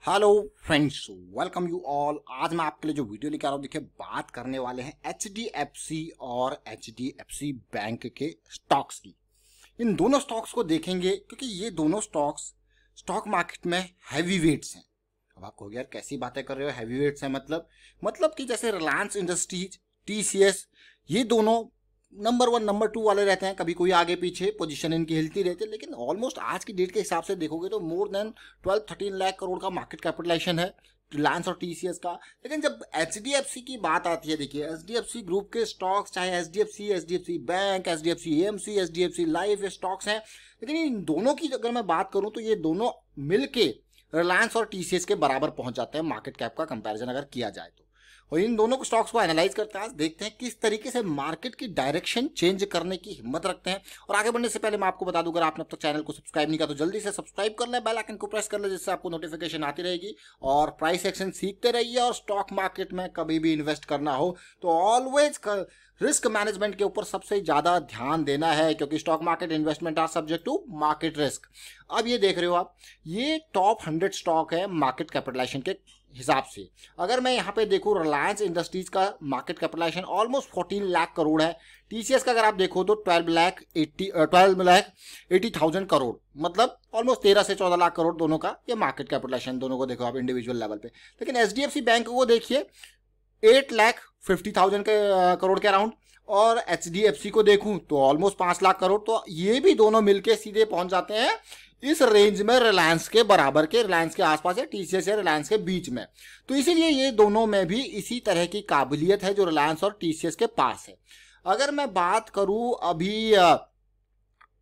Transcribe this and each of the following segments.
Hello friends, welcome you all. आज मैं आपके लिए जो वीडियो लेकर आ रहा हूँ, देखिए बात करने वाले हैं HDFC और HDFC बैंक के स्टॉक्स की। इन दोनों स्टॉक्स को देखेंगे क्योंकि ये दोनों स्टॉक्स स्टॉक मार्केट में हैवी वेट्स हैं। अब आप कहोगे यार कैसी बातें कर रहे हो, हैवी वेट्स हैं मतलब कि जैसे रिलायंस इंडस्ट्रीज, TCS, ये दोनों नंबर 1 नंबर 2 वाले रहते हैं। कभी कोई आगे पीछे पोजीशन इनकी हिलती रहती है, लेकिन ऑलमोस्ट आज की डेट के हिसाब से देखोगे तो मोर देन 12-13 लाख करोड़ का मार्केट कैपिटलाइजेशन है रिलायंस और TCS का। लेकिन जब HDFC की बात आती है, देखिए HDFC ग्रुप के स्टॉक्स, चाहे HDFC bank, HDFC AMC, HDFC life, ये स्टॉक्स हैं। लेकिन इन दोनों की अगर मैं बात करूं तो ये दोनों मिलके रिलायंस और TCS के बराबर पहुंच जाते हैं मार्केट कैप का कंपैरिजन अगर किया जाए तो। और इन दोनों को स्टॉक्स को एनालाइज करते हैं, आज देखते हैं किस तरीके से मार्केट की डायरेक्शन चेंज करने की हिम्मत रखते हैं। और आगे बढ़ने से पहले मैं आपको बता दूं, अगर आपने अब तक चैनल को सब्सक्राइब नहीं किया तो जल्दी से सब्सक्राइब कर ले, बेल आइकन को प्रेस कर ले, जिससे आपको नोटिफिकेशन आती रहेगी। और प्राइस एक्शन सीखते रहिए। और स्टॉक मार्केट में कभी भी इन्वेस्ट करना हो तो ऑलवेज रिस्क मैनेजमेंट के ऊपर सबसे ज्यादा ध्यान देना है, क्योंकि stock market investment are subject to market risk. अब ये देख रहे हो आप, ये टॉप 100 स्टॉक है मार्केट कैपिटलाइजेशन के हिसाब से। अगर मैं यहाँ पे देखूँ, रिलायंस इंडस्ट्रीज का market capitalization almost 14 lakh crore है। TCS का अगर आप देखो तो 12,80,000 करोड़, मतलब ऑलमोस्ट 13 से 14 लाख करोड़ दोनों का ये मार्केट कैपिटलाइजेशन, दोनों को देखो आप इंडिविजुअल लेवल पे। लेकिन HDFC बैंक को देखिए 8,50,000 करोड़ के अराउंड, और HDFC को देखूं तो ऑलमोस्ट 5 लाख करोड़। तो ये भी दोनों मिलके सीधे पहुंच जाते हैं इस रेंज में, रिलायंस के बराबर के, रिलायंस के आसपास है, TCS या रिलायंस के बीच में। तो इसीलिए ये दोनों में भी इसी तरह की काबिलियत है जो रिलायंस और TCS के पास है। अगर मैं बात करूं अभी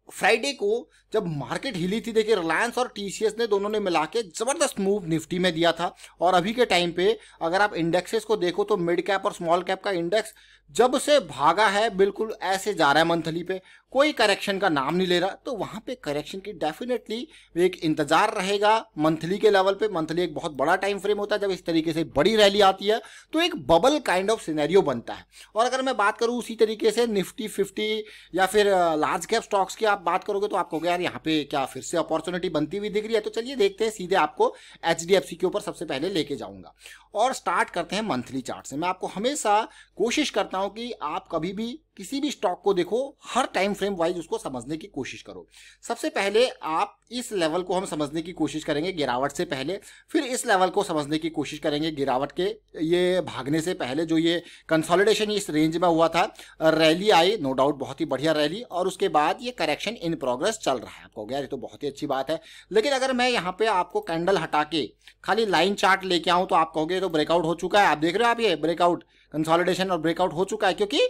फ्राइडे को जब मार्केट हिली थी, देखिए रिलायंस और TCS ने दोनों ने मिला के जबरदस्त मूव निफ्टी में दिया था। और अभी के टाइम पे अगर आप इंडेक्सेस को देखो तो मिड कैप और स्मॉल कैप का इंडेक्स जब से भागा है बिल्कुल ऐसे जा रहा है मंथली पे, कोई करेक्शन का नाम नहीं ले रहा। तो वहां पे करेक्शन की डेफिनेटली एक इंतजार रहेगा मंथली के लेवल पे। मंथली एक बहुत बड़ा टाइम फ्रेम होता है, जब इस तरीके से बड़ी रैली आती है तो एक बबल काइंड ऑफ सिनेरियो बनता है। और अगर मैं बात करूं उसी तरीके से निफ्टी 50 या फिर लार्ज कैप स्टॉक्स की आप बात करोगे तो आपको यार यहाँ पे क्या फिर से अपॉर्चुनिटी बनती हुई दिख रही है। तो चलिए देखते हैं, सीधे आपको HDFC के ऊपर सबसे पहले लेके जाऊंगा और स्टार्ट करते हैं मंथली चार्ट से। मैं आपको हमेशा कोशिश करता हूं कि आप कभी भी किसी भी स्टॉक को देखो, हर टाइम फ्रेम वाइज उसको समझने की कोशिश करो। सबसे पहले आप इस लेवल को हम समझने की कोशिश करेंगे गिरावट से पहले, फिर इस लेवल को समझने की कोशिश करेंगे गिरावट के ये भागने से पहले। जो ये कंसोलिडेशन इस रेंज में हुआ था, रैली आई, नो डाउट बहुत ही बढ़िया रैली, और उसके बाद ये करेक्शन इन प्रोग्रेस चल रहा है। आपको ये तो बहुत ही अच्छी बात है। लेकिन अगर मैं यहाँ पे आपको कैंडल हटा के खाली लाइन चार्ट लेके आऊं तो आप कहोगे तो ब्रेकआउट हो चुका है। आप देख रहे हो, आप ये ब्रेकआउट, कंसोलिडेशन और ब्रेकआउट हो चुका है, क्योंकि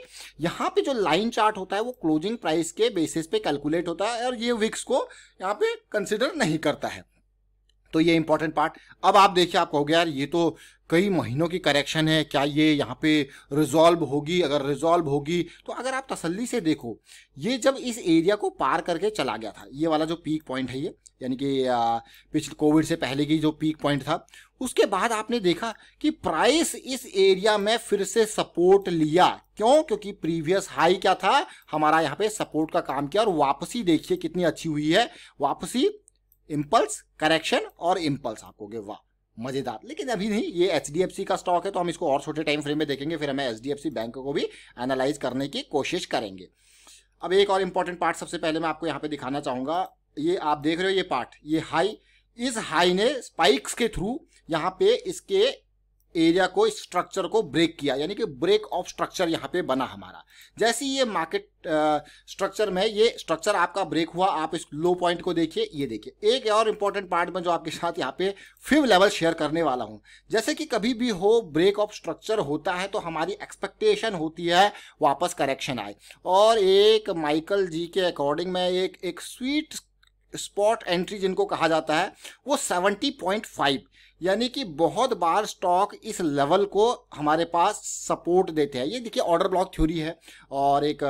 यहाँ पे जो लाइन चार्ट होता है वो क्लोजिंग प्राइस के बेसिस पे कैलकुलेट होता है और ये विक्स को यहाँ पे कंसिडर नहीं करता है। तो ये इंपॉर्टेंट पार्ट। अब आप देखिए, आप कहोगे यार ये तो कई महीनों की करेक्शन है, क्या ये यहाँ पे रिजॉल्व होगी? अगर रिजॉल्व होगी तो अगर आप तसल्ली से देखो, ये जब इस एरिया को पार करके चला गया था, ये वाला जो पीक पॉइंट है, ये यानी कि पिछले कोविड से पहले की जो पीक पॉइंट था, उसके बाद आपने देखा कि प्राइस इस एरिया में फिर से सपोर्ट लिया। क्यों? क्योंकि प्रीवियस हाई क्या था हमारा, यहाँ पे सपोर्ट का काम किया। और वापसी देखिए कितनी अच्छी हुई है, वापसी, इंपल्स, करेक्शन और इंपल्स। आपको वाह मजेदार। लेकिन अभी नहीं, ये HDFC का स्टॉक है तो हम इसको और छोटे टाइम फ्रेम में देखेंगे, फिर हमें HDFC बैंक को भी एनालाइज करने की कोशिश करेंगे। अब एक और इंपॉर्टेंट पार्ट सबसे पहले मैं आपको यहाँ पे दिखाना चाहूंगा। ये आप देख रहे हो, ये पार्ट, ये हाई, इस हाई ने स्पाइक्स के थ्रू यहाँ पे इसके एरिया को, स्ट्रक्चर को ब्रेक किया, यानी कि ब्रेक ऑफ स्ट्रक्चर यहाँ पे बना हमारा। जैसे ये मार्केट स्ट्रक्चर में ये स्ट्रक्चर आपका ब्रेक हुआ, आप इस लो पॉइंट को देखिए, ये देखिए। एक और इंपॉर्टेंट पार्ट में जो आपके साथ यहाँ पे फिर लेवल शेयर करने वाला हूं, जैसे कि कभी भी हो ब्रेक ऑफ स्ट्रक्चर होता है तो हमारी एक्सपेक्टेशन होती है वापस करेक्शन आए। और एक माइकल जी के अकॉर्डिंग में एक स्वीट स्पॉट एंट्री जिनको कहा जाता है वो 70.5, यानी कि बहुत बार स्टॉक इस लेवल को हमारे पास सपोर्ट देते हैं। ये देखिए ऑर्डर ब्लॉक थ्योरी है, और एक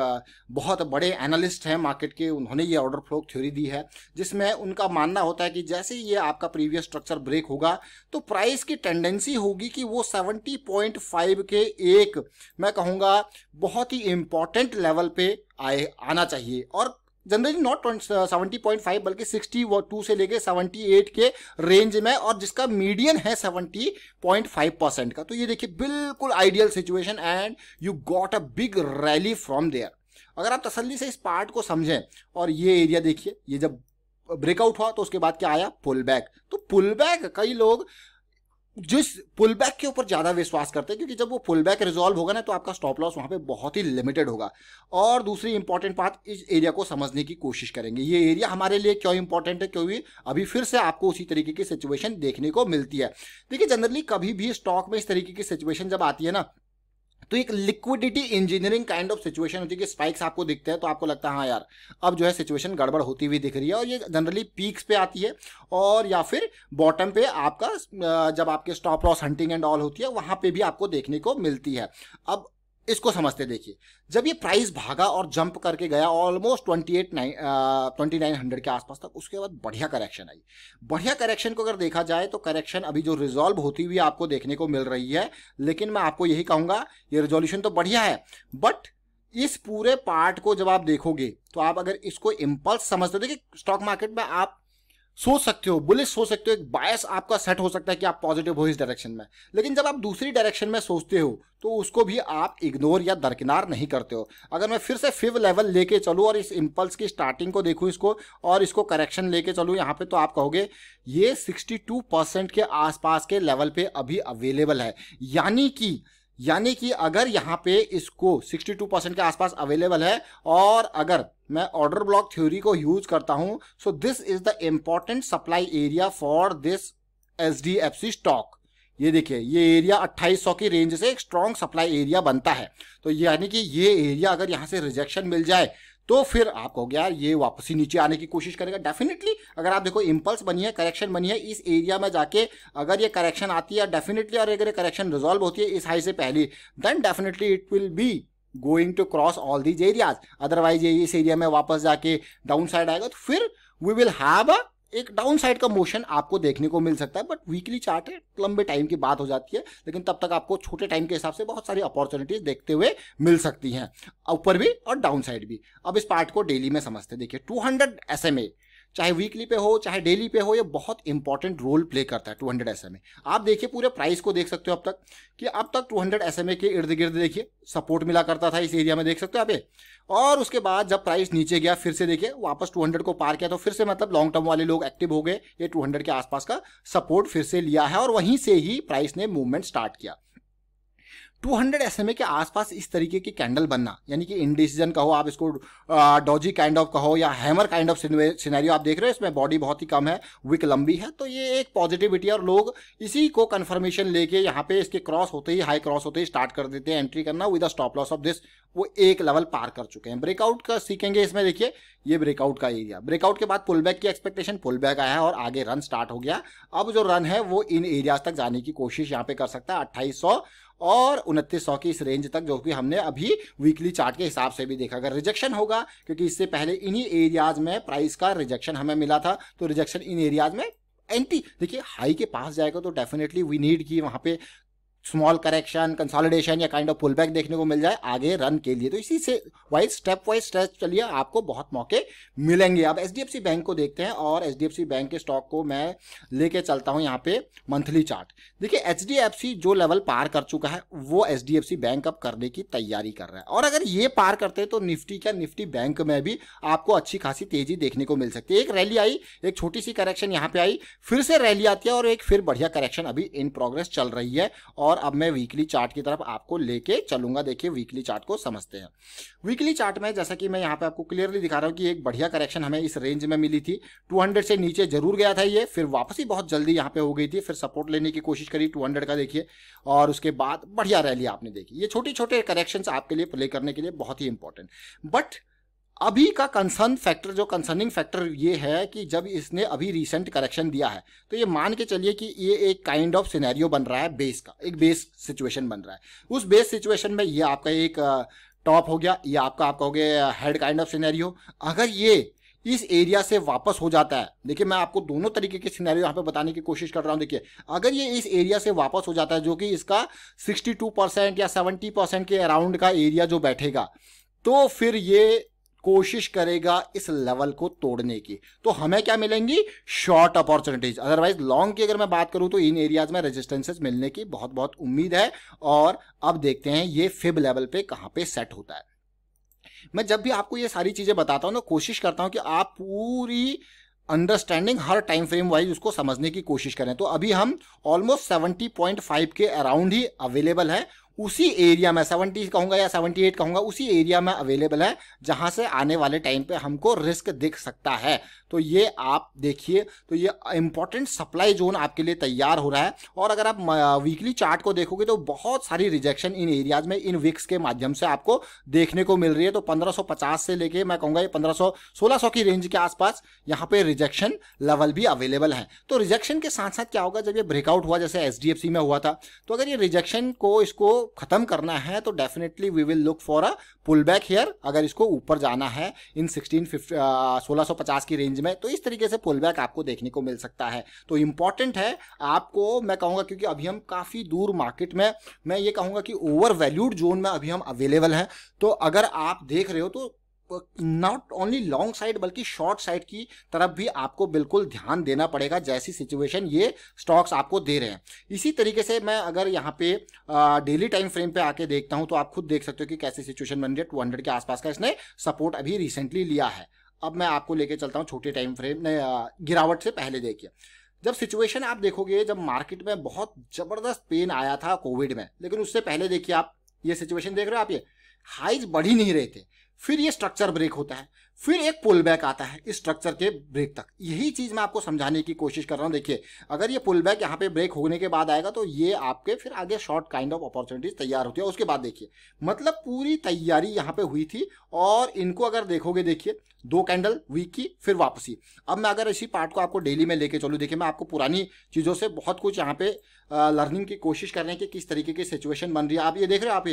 बहुत बड़े एनालिस्ट हैं मार्केट के, उन्होंने ये ऑर्डर ब्लॉक थ्योरी दी है, जिसमें उनका मानना होता है कि जैसे ही ये आपका प्रीवियस स्ट्रक्चर ब्रेक होगा तो प्राइस की टेंडेंसी होगी कि वो 70.5 के एक, मैं कहूँगा बहुत ही इंपॉर्टेंट लेवल पे आना चाहिए। और जनरली नॉट 70.5 बल्कि 62 से लेके 78 के रेंज में, और जिसका मीडियन है 70.5% का। तो ये देखिए बिल्कुल ideal situation and you got a big rally from there. अगर आप तसल्ली से इस पार्ट को समझें, और ये एरिया देखिए, ये जब ब्रेकआउट हुआ तो उसके बाद क्या आया, पुल बैक। तो पुल बैक, कई लोग जिस पुल बैक के ऊपर ज्यादा विश्वास करते हैं, क्योंकि जब वो पुल बैक रिजॉल्व होगा ना तो आपका स्टॉप लॉस वहां पे बहुत ही लिमिटेड होगा। और दूसरी इंपॉर्टेंट बात, इस एरिया को समझने की कोशिश करेंगे। ये एरिया हमारे लिए क्यों इंपॉर्टेंट है, क्योंकि अभी फिर से आपको उसी तरीके की सिचुएशन देखने को मिलती है। देखिए जनरली कभी भी स्टॉक में इस तरीके की सिचुएशन जब आती है ना, तो एक liquidity engineering kind of situation होती है कि स्पाइक्स आपको दिखते हैं तो आपको लगता है हाँ यार अब जो है सिचुएशन गड़बड़ होती हुई दिख रही है, और ये जनरली पीक्स पे आती है, और या फिर बॉटम पे आपका जब आपके stop loss hunting and all होती है वहां पे भी आपको देखने को मिलती है। अब इसको समझते देखिए, जब ये प्राइस भागा और जंप करके गया ऑलमोस्ट 2900 के आसपास तक, उसके बाद बढ़िया करेक्शन आई। बढ़िया करेक्शन को अगर देखा जाए तो करेक्शन अभी जो रिजॉल्व होती हुई आपको देखने को मिल रही है, लेकिन मैं आपको यही कहूंगा ये रिजोल्यूशन तो बढ़िया है, बट इस पूरे पार्ट को जब आप देखोगे तो आप अगर इसको इम्पल्स समझते हो, देखिए स्टॉक मार्केट में आप सोच सकते हो, बुलिश सोच सकते हो, एक बायस आपका सेट हो सकता है कि आप पॉजिटिव हो इस डायरेक्शन में, लेकिन जब आप दूसरी डायरेक्शन में सोचते हो तो उसको भी आप इग्नोर या दरकिनार नहीं करते हो। अगर मैं फिर से फिव लेवल लेके चलूँ और इस इंपल्स की स्टार्टिंग को देखूँ इसको, और इसको करेक्शन लेके चलूँ यहाँ पे, तो आप कहोगे ये 62% के आसपास के लेवल पे अभी अवेलेबल है। यानी कि अगर यहाँ पे इसको 62% के आसपास अवेलेबल है, और अगर मैं ऑर्डर ब्लॉक थ्योरी को यूज करता हूं, so this is the important supply area for this HDFC stock. ये देखिए ये एरिया 2800 की रेंज से एक स्ट्रॉन्ग सप्लाई एरिया बनता है। तो यानी कि ये एरिया अगर यहाँ से रिजेक्शन मिल जाए तो फिर आप कहोगे यार ये वापसी नीचे आने की कोशिश करेगा। डेफिनेटली अगर आप देखो इंपल्स बनी है, करेक्शन बनी है, इस एरिया में जाके अगर ये करेक्शन आती है डेफिनेटली, और अगर ये करेक्शन रिजॉल्व होती है इस हाई से पहले, then definitely it will be going to cross all these areas. Otherwise ये इस एरिया में वापस जाके डाउन साइड आएगा तो फिर वी विल हैव एक डाउन साइड का मोशन आपको देखने को मिल सकता है। बट वीकली चार्ट है, लंबे टाइम की बात हो जाती है, लेकिन तब तक आपको छोटे टाइम के हिसाब से बहुत सारी अपॉर्चुनिटीज देखते हुए मिल सकती हैं, ऊपर भी और डाउन साइड भी। अब इस पार्ट को डेली में समझते, देखिए 200 SMA चाहे वीकली पे हो चाहे डेली पे हो, ये बहुत इंपॉर्टेंट रोल प्ले करता है 200 SMA। आप देखिए पूरे प्राइस को देख सकते हो अब तक कि अब तक 200 SMA के इर्द गिर्द देखिए सपोर्ट मिला करता था इस एरिया में, देख सकते हो आप ये। और उसके बाद जब प्राइस नीचे गया फिर से देखिए वापस 200 को पार किया, तो फिर से मतलब लॉन्ग टर्म वाले लोग एक्टिव हो गए, ये 200 के आसपास का सपोर्ट फिर से लिया है, और वहीं से ही प्राइस ने मूवमेंट स्टार्ट किया। 200 SMA के आसपास इस तरीके की कैंडल बनना, यानी कि इंडिसीजन कहो आप इसको, डॉजी काइंड ऑफ कहो या हैमर काइंड ऑफ सिनेरियो आप देख रहे हो, इसमें बॉडी बहुत ही कम है, विक लंबी है, तो ये एक पॉजिटिविटी, और लोग इसी को कंफर्मेशन लेके यहाँ पे इसके क्रॉस होते ही, हाई क्रॉस होते ही स्टार्ट कर देते हैं एंट्री करना with a stop loss of this. वो एक लेवल पार कर चुके हैं। ब्रेकआउट का सीखेंगे इसमें, देखिए ये ब्रेकआउट का एरिया, ब्रेकआउट के बाद पुल बैक की एक्सपेक्टेशन, पुल बैक आया है और आगे रन स्टार्ट हो गया। अब जो रन है वो इन एरियाज तक जाने की कोशिश यहाँ पे कर सकता है, 2800 और 2900 की इस रेंज तक, जो कि हमने अभी वीकली चार्ट के हिसाब से भी देखा। अगर रिजेक्शन होगा, क्योंकि इससे पहले इन्हीं एरियाज में प्राइस का रिजेक्शन हमें मिला था, तो रिजेक्शन इन एरियाज में एंटी, देखिए हाई के पास जाएगा तो डेफिनेटली वी नीड की वहां पे स्मॉल करेक्शन, कंसोलिडेशन या काइंड ऑफ पुल बैक देखने को मिल जाए आगे रन के लिए। तो इसी से स्टेप वाइज स्ट्रेच चलिए, आपको बहुत मौके मिलेंगे। अब एचडीएफसी बैंक को देखते हैं, और एचडीएफसी बैंक के स्टॉक को मैं लेके चलता हूं यहाँ पे मंथली चार्ट। देखिए एचडीएफसी जो लेवल पार कर चुका है वो एचडीएफसी बैंक अब करने की तैयारी कर रहा है, और अगर ये पार करते हैं तो निफ्टी क्या निफ्टी बैंक में भी आपको अच्छी खासी तेजी देखने को मिल सकती है। एक रैली आई, एक छोटी सी करेक्शन यहाँ पे आई, फिर से रैली आती है, और एक फिर बढ़िया करेक्शन अभी इन प्रोग्रेस चल रही है। और अब मैं वीकली चार्ट की तरफ आपको लेके चलूंगा। देखिए वीकली चार्ट को समझते हैं। वीकली चार्ट में जैसा कि मैं यहाँ पे आपको क्लियरली दिखा रहा हूँ कि एक बढ़िया करेक्शन हमें इस रेंज में मिली थी, 200 से नीचे जरूर गया था ये, फिर वापसी बहुत जल्दी यहाँ पे हो गई थी, फिर सपोर्ट लेने की कोशिश करी 200 का देखिए, और उसके बाद बढ़िया रैली आपने देखी। ये छोटे छोटे करेक्शंस आपके लिए प्ले करने के लिए बहुत ही इंपॉर्टेंट। बट अभी का कंसर्निंग फैक्टर ये है कि जब इसने अभी रिसेंट करेक्शन दिया है, तो ये मान के चलिए कि ये एक काइंड ऑफ सिनेरियो बन रहा है बेस का, एक बेस सिचुएशन बन रहा है। उस बेस सिचुएशन में ये आपका एक टॉप हो गया, ये आपका हो गया हेड काइंड ऑफ सिनेरियो। अगर ये इस एरिया से वापस हो जाता है, देखिए मैं आपको दोनों तरीके के सिनेरियो यहाँ पे बताने की कोशिश कर रहा हूँ। देखिए अगर ये इस एरिया से वापस हो जाता है, जो कि इसका 62% या 70% के अराउंड का एरिया जो बैठेगा, तो फिर ये कोशिश करेगा इस लेवल को तोड़ने की, तो हमें क्या मिलेंगी, शॉर्ट अपॉर्चुनिटीज। अदरवाइज लॉन्ग की अगर मैं बात करूं तो इन एरियाज में रेजिस्टेंसेस मिलने की बहुत बहुत उम्मीद है। और अब देखते हैं ये फिब लेवल पे कहां पे सेट होता है। मैं जब भी आपको ये सारी चीजें बताता हूं ना, कोशिश करता हूं कि आप पूरी अंडरस्टैंडिंग हर टाइम फ्रेम वाइज उसको समझने की कोशिश करें। तो अभी हम ऑलमोस्ट 70.5 के अराउंड ही अवेलेबल है, उसी एरिया में 70 कहूंगा या 78 कहूंगा, उसी एरिया में अवेलेबल है जहां से आने वाले टाइम पे हमको रिस्क दिख सकता है। तो ये आप देखिए, तो ये इंपॉर्टेंट सप्लाई जोन आपके लिए तैयार हो रहा है। और अगर आप वीकली चार्ट को देखोगे तो बहुत सारी रिजेक्शन इन एरियाज में इन विक्स के माध्यम से आपको देखने को मिल रही है। तो 1550 से लेके मैं कहूंगा ये 1500-1600 की रेंज के आसपास यहाँ पे रिजेक्शन लेवल भी अवेलेबल है। तो रिजेक्शन के साथ साथ क्या होगा, जब ये ब्रेकआउट हुआ जैसे SDFC में हुआ था, तो अगर ये रिजेक्शन को इसको खत्म करना है तो definitely we will look for a pull back here. अगर इसको ऊपर जाना है इन 1650 की रेंज में, तो इस तरीके से पुल बैक आपको देखने को मिल सकता है। तो इंपॉर्टेंट है आपको, मैं कहूंगा, क्योंकि अभी हम काफी दूर मार्केट में, मैं ये कहूंगा कि ओवर वैल्यूड जोन में अभी हम अवेलेबल हैं। तो अगर आप देख रहे हो तो नॉट ओनली लॉन्ग साइड बल्कि शॉर्ट साइड की तरफ भी आपको बिल्कुल ध्यान देना पड़ेगा, जैसी सिचुएशन ये स्टॉक्स आपको दे रहे हैं। इसी तरीके से मैं अगर यहाँ पे डेली टाइम फ्रेम पे आके देखता हूं तो आप खुद देख सकते हो कि कैसी सिचुएशन बन रही है। 200 के आसपास का इसने सपोर्ट अभी रिसेंटली लिया है। अब मैं आपको लेके चलता हूँ छोटे टाइम फ्रेम में, गिरावट से पहले देखिए। जब सिचुएशन आप देखोगे, जब मार्केट में बहुत जबरदस्त पेन आया था कोविड में, लेकिन उससे पहले देखिए आप ये सिचुएशन देख रहे हो, आप ये हाइज बढ़ ही नहीं रहे थे, फिर ये स्ट्रक्चर ब्रेक होता है, फिर एक पुल बैक आता है इस स्ट्रक्चर के ब्रेक तक। यही चीज मैं आपको समझाने की कोशिश कर रहा हूं। देखिए अगर ये पुल बैक यहाँ पे ब्रेक होने के बाद आएगा तो ये आपके फिर आगे शॉर्ट काइंड ऑफ अपॉर्चुनिटीज तैयार होती है। उसके बाद देखिए, मतलब पूरी तैयारी यहाँ पे हुई थी और इनको अगर देखोगे, देखिए 2 कैंडल वीक की, फिर वापसी। अब मैं अगर इसी पार्ट को आपको डेली में लेके चलूँ, देखिए मैं आपको पुरानी चीजों से बहुत कुछ यहाँ पे लर्निंग की कोशिश करने की किस तरीके की सिचुएशन बन रही है। आप ये देख रहे हो, आप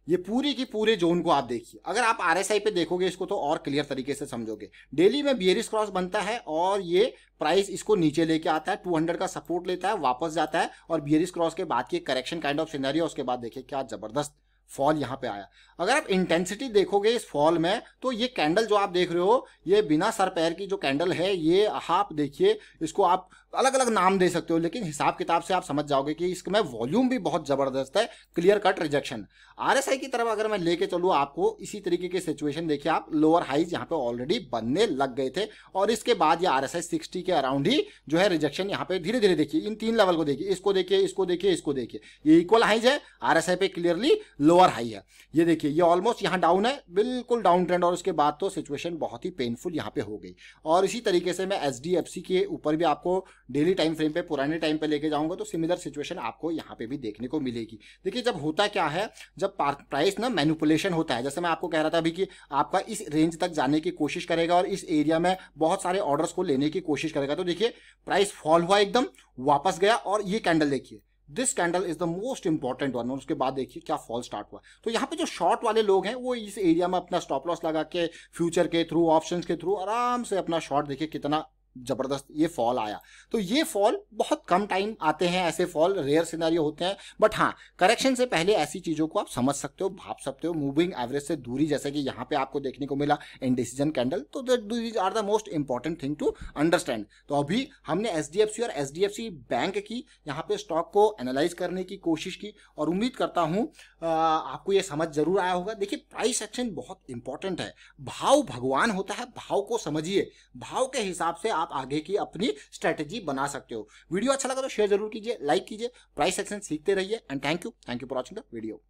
ये पूरी की पूरे जोन को आप देखिए। अगर आप RSI पे देखोगे इसको तो और क्लियर तरीके से समझोगे। डेली में बियरिश क्रॉस बनता है और ये प्राइस इसको नीचे लेके आता है, 200 का सपोर्ट लेता है, वापस जाता है और बियरिश क्रॉस के बाद की करेक्शन काइंड ऑफ सिनेरियो। उसके बाद देखिए क्या जबरदस्त फॉल यहाँ पे आया। अगर आप इंटेंसिटी देखोगे इस फॉल में तो ये कैंडल जो आप देख रहे हो, ये बिना सर पैर की जो कैंडल है, ये आप देखिए, इसको आप अलग अलग नाम दे सकते हो, लेकिन हिसाब किताब से आप समझ जाओगे कि इसमें वॉल्यूम भी बहुत जबरदस्त है, क्लियर कट रिजेक्शन। RSI की तरफ अगर मैं लेके चलूँ आपको, इसी तरीके की सिचुएशन देखिए आप, लोअर हाइज यहाँ पे ऑलरेडी बनने लग गए थे और इसके बाद ये RSI 60 के अराउंड ही जो है रिजेक्शन यहाँ पे धीरे धीरे, देखिए इन 3 लेवल को देखिए, इसको देखिए, इसको देखिए, इसको देखिए, ये इक्वल हाइज है, RSI पे क्लियरली लोअर हाई है। ये देखिए ये ऑलमोस्ट यहाँ डाउन है, बिल्कुल डाउन ट्रेंड, और उसके बाद तो सिचुएशन बहुत ही पेनफुल यहाँ पे हो गई। और इसी तरीके से मैं SDFC के ऊपर भी आपको डेली टाइम फ्रेम पे, पुराने टाइम पे लेके जाऊंगा तो सिमिलर सिचुएशन आपको यहाँ पे भी देखने को मिलेगी। देखिए जब होता क्या है, जब प्राइस ना मैनिपुलेशन होता है, जैसे मैं आपको कह रहा था अभी कि आपका इस रेंज तक जाने की कोशिश करेगा और इस एरिया में बहुत सारे ऑर्डर्स को लेने की कोशिश करेगा, तो देखिए प्राइस फॉल हुआ, एकदम वापस गया और ये कैंडल देखिए, this candle is the most important one. और उसके बाद देखिए क्या फॉल स्टार्ट हुआ। तो यहाँ पे जो शॉर्ट वाले लोग हैं वो इस एरिया में अपना स्टॉप लॉस लगा के फ्यूचर के थ्रू, ऑप्शंस के थ्रू आराम से अपना शॉर्ट, देखिए कितना जबरदस्त ये फॉल आया। तो ये फॉल बहुत कम टाइम आते हैं, ऐसे फॉल रेयर सिनेरियो होते हैं, बट हाँ करेक्शन से पहले ऐसी चीजों को आप समझ सकते हो, भाप सकते हो। मूविंग एवरेज से दूरी, जैसे कि यहाँ पे आपको देखने को मिला इंडिसीजन कैंडल, तो these are the most important thing to understand. तो अभी हमने SDFC और SDFC बैंक की यहाँ पे स्टॉक को एनालाइज करने की कोशिश की और उम्मीद करता हूँ आपको ये समझ जरूर आया होगा। देखिए प्राइस एक्शन बहुत इंपॉर्टेंट है, भाव भगवान होता है, भाव को समझिए, भाव के हिसाब से आप आगे की अपनी स्ट्रेटेजी बना सकते हो। वीडियो अच्छा लगा तो शेयर जरूर कीजिए, लाइक कीजिए, प्राइस एक्शन सीखते रहिए and thank you for watching the video.